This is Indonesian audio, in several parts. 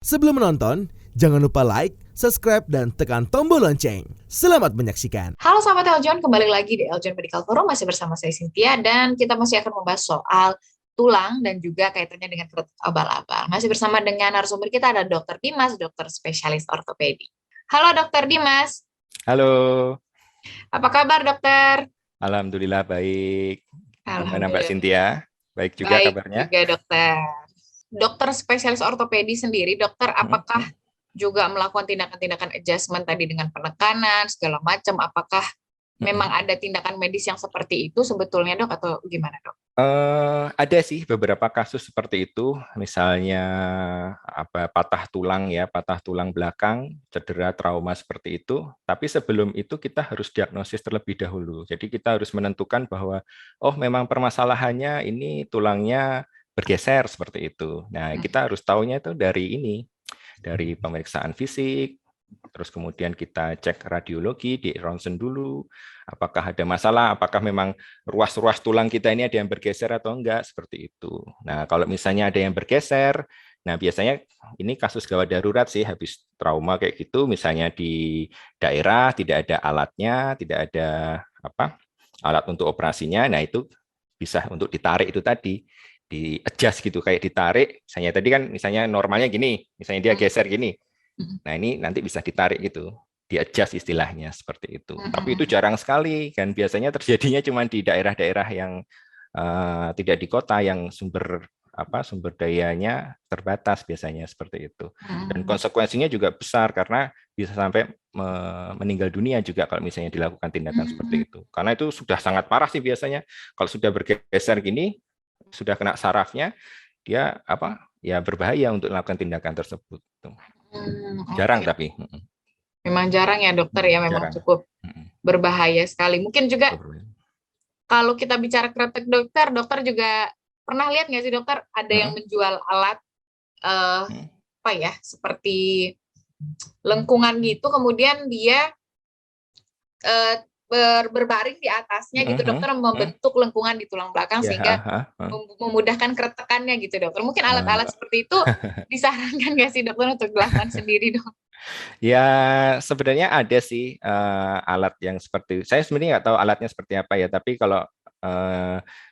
Sebelum menonton, jangan lupa like, subscribe, dan tekan tombol lonceng. Selamat menyaksikan. Halo sahabat Eljon, kembali lagi di Eljon Medical Forum, masih bersama saya Cynthia, dan kita masih akan membahas soal tulang dan juga kaitannya dengan perut abal-abal. Masih bersama dengan narasumber kita ada Dr. Dimas, dokter spesialis ortopedi. Halo Dr. Dimas, Halo, apa kabar dokter? alhamdulillah baik. Gimana Mbak Alhamdulillah, Cynthia? Baik juga baik kabarnya? juga dokter. Dokter spesialis ortopedi sendiri, dokter apakah juga melakukan tindakan-tindakan adjustment tadi dengan penekanan, segala macam, apakah memang ada tindakan medis yang seperti itu sebetulnya dok atau gimana dok? Ada sih beberapa kasus seperti itu, misalnya patah tulang belakang, cedera trauma seperti itu. Tapi sebelum itu kita harus diagnosis terlebih dahulu. Jadi kita harus menentukan bahwa memang permasalahannya ini tulangnya bergeser seperti itu. Nah, kita harus tahunya itu dari pemeriksaan fisik. Terus kemudian kita cek radiologi di ronsen dulu, apakah ada masalah, apakah memang ruas-ruas tulang kita ini ada yang bergeser atau enggak, seperti itu. Nah, kalau misalnya ada yang bergeser, nah biasanya ini kasus gawat darurat sih, habis trauma kayak gitu, misalnya di daerah tidak ada alatnya, tidak ada alat untuk operasinya, nah itu bisa untuk ditarik itu tadi, di adjust gitu, kayak ditarik, misalnya tadi kan misalnya normalnya gini, misalnya dia geser gini. Nah, ini nanti bisa ditarik gitu, di-adjust istilahnya seperti itu. Tapi itu jarang sekali, kan biasanya terjadinya cuma di daerah-daerah yang tidak di kota, yang sumber dayanya terbatas biasanya seperti itu. Dan konsekuensinya juga besar karena bisa sampai meninggal dunia juga kalau misalnya dilakukan tindakan seperti itu. Karena itu sudah sangat parah sih biasanya. Kalau sudah bergeser gini, sudah kena sarafnya, dia ya berbahaya untuk melakukan tindakan tersebut. Jarang Okay. tapi. Memang jarang ya dokter ya, memang Jarang. cukup berbahaya sekali. Mungkin juga kalau kita bicara kretek dokter, dokter juga pernah lihat nggak sih dokter ada yang menjual alat seperti lengkungan gitu, kemudian dia berbaring di atasnya gitu dokter, membentuk lengkungan di tulang belakang sehingga memudahkan keretakannya gitu dokter. Mungkin alat-alat seperti itu disarankan nggak sih dokter untuk dilakukan sendiri dok? Ya sebenarnya ada sih alat yang seperti, saya sebenarnya nggak tahu alatnya seperti apa ya, tapi kalau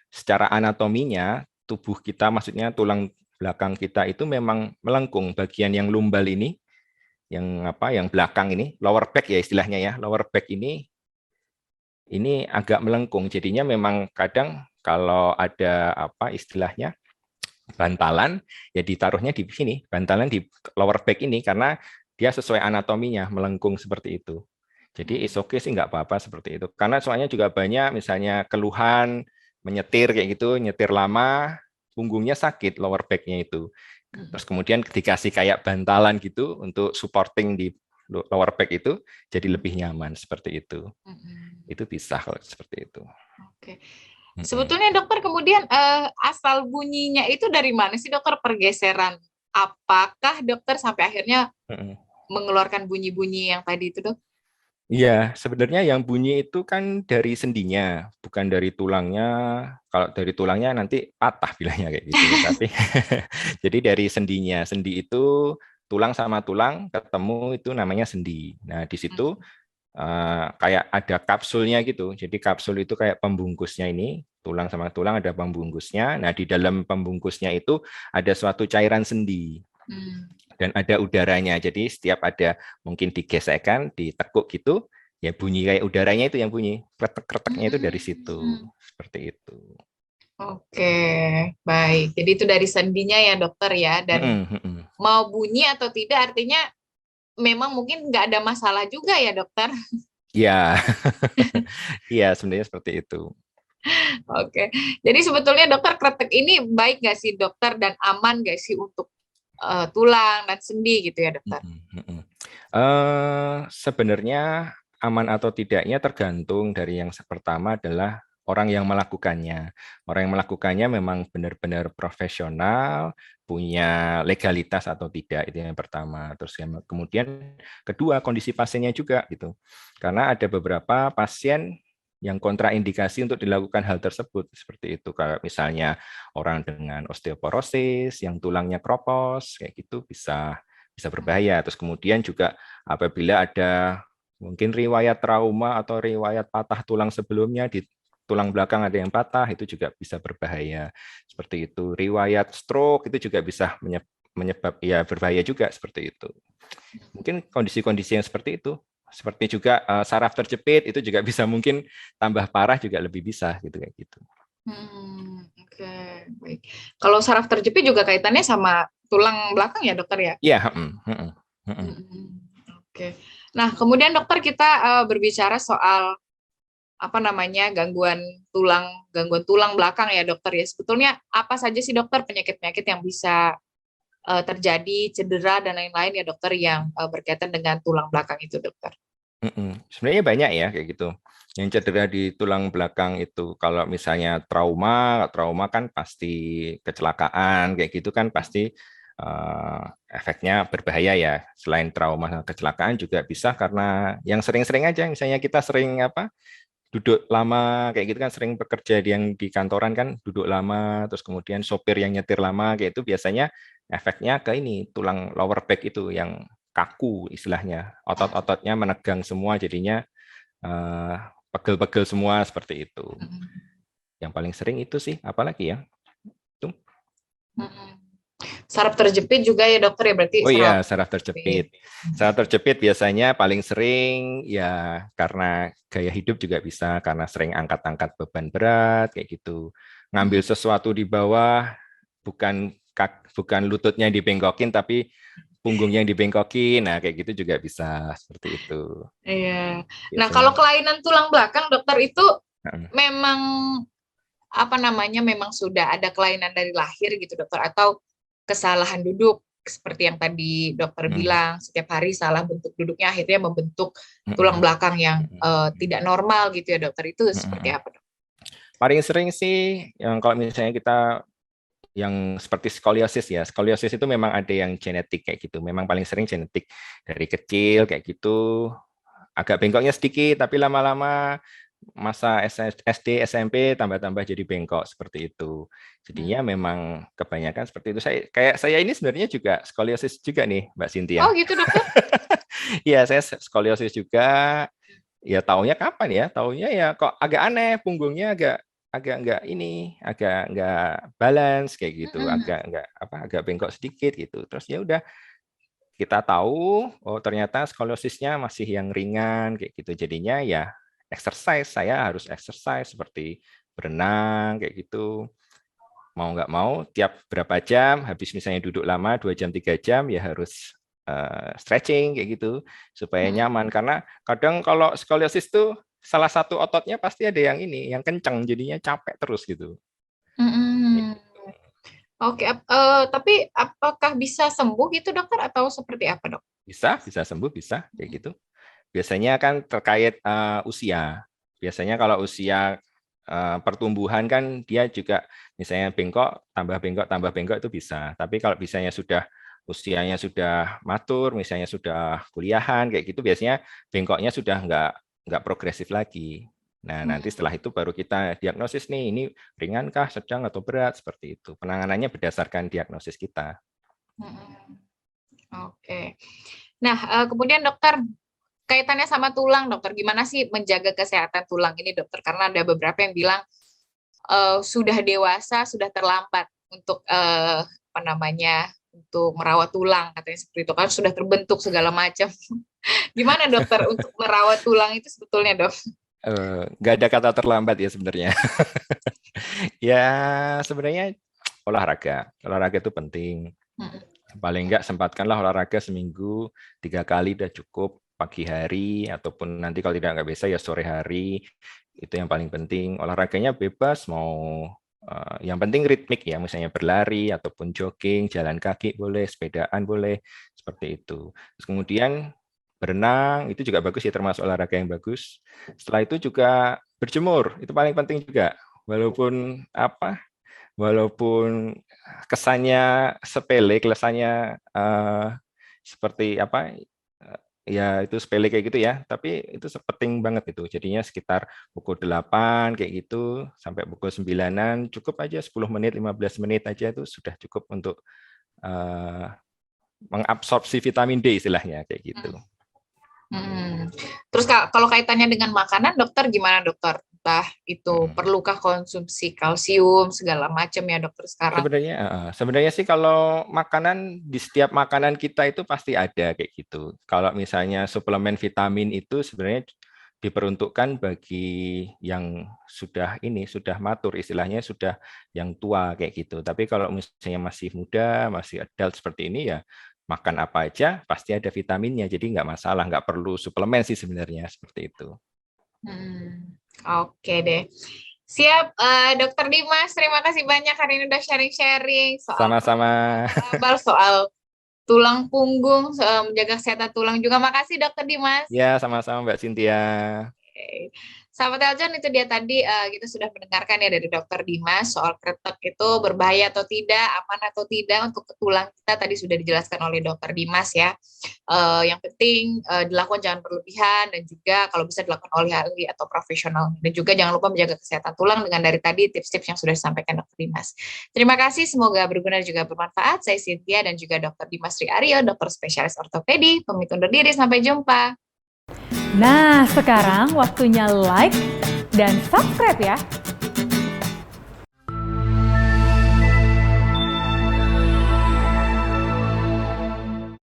secara anatominya tubuh kita, maksudnya tulang belakang kita itu memang melengkung, bagian yang lumbal ini, yang belakang ini, lower back ya istilahnya ya, lower back ini agak melengkung, jadinya memang kadang kalau ada istilahnya bantalan, ya ditaruhnya di sini, bantalan di lower back ini, karena dia sesuai anatominya melengkung seperti itu. Jadi is okay sih, nggak apa-apa seperti itu. Karena soalnya juga banyak misalnya keluhan menyetir kayak gitu, nyetir lama, punggungnya sakit, lower back-nya itu. Terus kemudian dikasih kayak bantalan gitu untuk supporting di lower back itu, jadi lebih nyaman seperti itu. Itu bisa kalau seperti itu. Oke. Sebetulnya dokter kemudian asal bunyinya itu dari mana sih dokter, pergeseran? Apakah dokter sampai akhirnya mengeluarkan bunyi-bunyi yang tadi itu dok? Iya, sebenarnya yang bunyi itu kan dari sendinya, bukan dari tulangnya. Kalau dari tulangnya nanti patah bilangnya kayak gitu. Tapi jadi dari sendinya. Sendi itu tulang sama tulang ketemu, itu namanya sendi. Nah, di situ kayak ada kapsulnya gitu. Jadi kapsul itu kayak pembungkusnya ini, tulang sama tulang ada pembungkusnya. Nah, di dalam pembungkusnya itu ada suatu cairan sendi. Dan ada udaranya. Jadi setiap ada mungkin digesekkan, ditekuk gitu, ya bunyi kayak udaranya itu yang bunyi. Kretek-kreteknya itu dari situ. Seperti itu. Oke, baik. Jadi itu dari sendinya ya dokter ya. Dan mau bunyi atau tidak artinya memang mungkin nggak ada masalah juga ya dokter. Ya, iya sebenarnya seperti itu. Oke, jadi sebetulnya dokter kretek ini baik nggak sih dokter, dan aman nggak sih untuk tulang dan sendi gitu ya dokter? Sebenarnya aman atau tidaknya tergantung dari yang pertama adalah orang yang melakukannya. Orang yang melakukannya memang benar-benar profesional, punya legalitas atau tidak, itu yang pertama. Terus kemudian kedua, kondisi pasiennya juga gitu. Karena ada beberapa pasien yang kontraindikasi untuk dilakukan hal tersebut, seperti itu. Kalau misalnya orang dengan osteoporosis, yang tulangnya kropos, kayak gitu bisa bisa berbahaya. Terus kemudian juga apabila ada mungkin riwayat trauma atau riwayat patah tulang sebelumnya, di tulang belakang ada yang patah, itu juga bisa berbahaya. Seperti itu. Riwayat stroke itu juga bisa menyebab ya berbahaya juga seperti itu. Mungkin kondisi-kondisi yang seperti itu. Seperti juga saraf terjepit itu juga bisa mungkin tambah parah juga lebih bisa gitu kayak gitu. Oke, baik. Kalau saraf terjepit juga kaitannya sama tulang belakang ya dokter ya? Iya. Oke. Nah, kemudian dokter kita berbicara soal apa namanya gangguan tulang belakang ya dokter ya. Sebetulnya apa saja sih dokter penyakit-penyakit yang bisa terjadi, cedera dan lain-lain ya dokter yang berkaitan dengan tulang belakang itu dokter? Sebenarnya banyak ya kayak gitu. Yang cedera di tulang belakang itu kalau misalnya trauma kan pasti kecelakaan kayak gitu kan pasti efeknya berbahaya ya. Selain trauma kecelakaan juga bisa karena yang sering-sering aja misalnya kita sering duduk lama kayak gitu kan sering bekerja yang di kantoran kan duduk lama terus kemudian sopir yang nyetir lama kayak itu biasanya efeknya ke ini tulang lower back itu yang kaku istilahnya otot-ototnya menegang semua jadinya pegel-pegel semua seperti itu. Yang paling sering itu sih apalagi ya itu. Saraf terjepit juga ya dokter ya berarti. Oh iya, saraf terjepit. Saraf terjepit biasanya paling sering ya karena gaya hidup juga bisa, karena sering angkat-angkat beban berat kayak gitu. Ngambil sesuatu di bawah, bukan lututnya dibengkokin tapi punggungnya yang dibengkokin. Nah, kayak gitu juga bisa seperti itu. Iya. Nah, Biasanya. kalau kelainan tulang belakang dokter itu memang apa namanya memang sudah ada kelainan dari lahir gitu dokter atau kesalahan duduk seperti yang tadi dokter bilang setiap hari salah bentuk duduknya akhirnya membentuk tulang belakang yang tidak normal gitu ya dokter, itu seperti apa dok? Paling sering sih yang kalau misalnya kita yang seperti skoliosis ya, skoliosis itu memang ada yang genetik kayak gitu, memang paling sering genetik dari kecil kayak gitu, agak bengkoknya sedikit tapi lama-lama masa SD, SMP tambah-tambah jadi bengkok seperti itu. Jadinya memang kebanyakan seperti itu. Saya ini sebenarnya juga skoliosis juga nih, Mbak Cynthia. Oh gitu dokter? Iya, saya skoliosis juga. Ya taunya kapan ya? Taunya ya kok agak aneh, punggungnya agak nggak balance kayak gitu, agak bengkok sedikit gitu. Terus ya udah kita tahu, oh ternyata skoliosisnya masih yang ringan kayak gitu. Jadinya ya saya harus exercise seperti berenang kayak gitu. Mau nggak mau tiap berapa jam, habis misalnya duduk lama 2 jam 3 jam ya harus stretching kayak gitu supaya nyaman. Karena kadang kalau skoliosis tuh salah satu ototnya pasti ada yang yang kencang, jadinya capek terus gitu. Oke, tapi apakah bisa sembuh gitu dokter atau seperti apa dok? Bisa sembuh, bisa kayak gitu. Biasanya kan terkait usia. Biasanya kalau usia pertumbuhan kan dia juga misalnya tambah bengkok itu bisa. Tapi kalau misalnya usianya sudah matur, misalnya sudah kuliahan kayak gitu, biasanya bengkoknya sudah nggak progresif lagi. Nah, nanti setelah itu baru kita diagnosis nih, ini ringankah, sedang atau berat seperti itu. Penanganannya berdasarkan diagnosis kita. Oke. Nah, kemudian dokter kaitannya sama tulang dokter, gimana sih menjaga kesehatan tulang ini dokter? Karena ada beberapa yang bilang sudah dewasa sudah terlambat untuk untuk merawat tulang, katanya seperti itu kan sudah terbentuk segala macam. Gimana dokter untuk merawat tulang itu sebetulnya dok? Nggak ada kata terlambat ya sebenarnya. Ya sebenarnya olahraga itu penting. Paling nggak sempatkanlah olahraga seminggu 3 kali udah cukup, pagi hari ataupun nanti kalau nggak bisa ya sore hari, itu yang paling penting. Olahraganya bebas, mau yang penting ritmik ya, misalnya berlari ataupun jogging, jalan kaki boleh, sepedaan boleh, seperti itu. Terus kemudian berenang itu juga bagus ya, termasuk olahraga yang bagus. Setelah itu juga berjemur, itu paling penting juga. Walaupun kesannya sepele, kesannya seperti ya itu sepele kayak gitu ya, tapi itu penting banget itu. Jadinya sekitar pukul 8 kayak gitu sampai pukul 9-an cukup aja 10 menit, 15 menit aja itu sudah cukup untuk mengabsorpsi vitamin D istilahnya kayak gitu. Terus kalau kaitannya dengan makanan, dokter gimana dokter? Entah itu perlukah konsumsi kalsium segala macam ya dokter sekarang? Sebenarnya sih kalau makanan di setiap makanan kita itu pasti ada kayak gitu. Kalau misalnya suplemen vitamin itu sebenarnya diperuntukkan bagi yang sudah matur istilahnya, sudah yang tua kayak gitu. Tapi kalau misalnya masih muda, masih adult seperti ini ya makan apa aja pasti ada vitaminnya, jadi nggak masalah, nggak perlu suplemen sih sebenarnya seperti itu. Oke deh. Siap, Dokter Dimas, terima kasih banyak hari ini udah sharing-sharing soal Sama-sama. soal tulang punggung, soal menjaga kesehatan tulang juga. Makasih Dokter Dimas. Ya, sama-sama Mbak Cynthia. Oke. Sahabat Eljon, itu dia tadi kita sudah mendengarkan ya dari Dokter Dimas soal kretek itu berbahaya atau tidak, aman atau tidak untuk tulang kita, tadi sudah dijelaskan oleh Dokter Dimas ya. Yang penting dilakukan jangan berlebihan, dan juga kalau bisa dilakukan oleh ahli atau profesional. Dan juga jangan lupa menjaga kesehatan tulang dengan dari tadi tips-tips yang sudah disampaikan Dokter Dimas. Terima kasih, semoga berguna dan juga bermanfaat. Saya Cynthia dan juga Dokter Dimas Sri Aryo, dokter spesialis ortopedi. Pamit undur diri, sampai jumpa. Nah, sekarang waktunya like dan subscribe ya.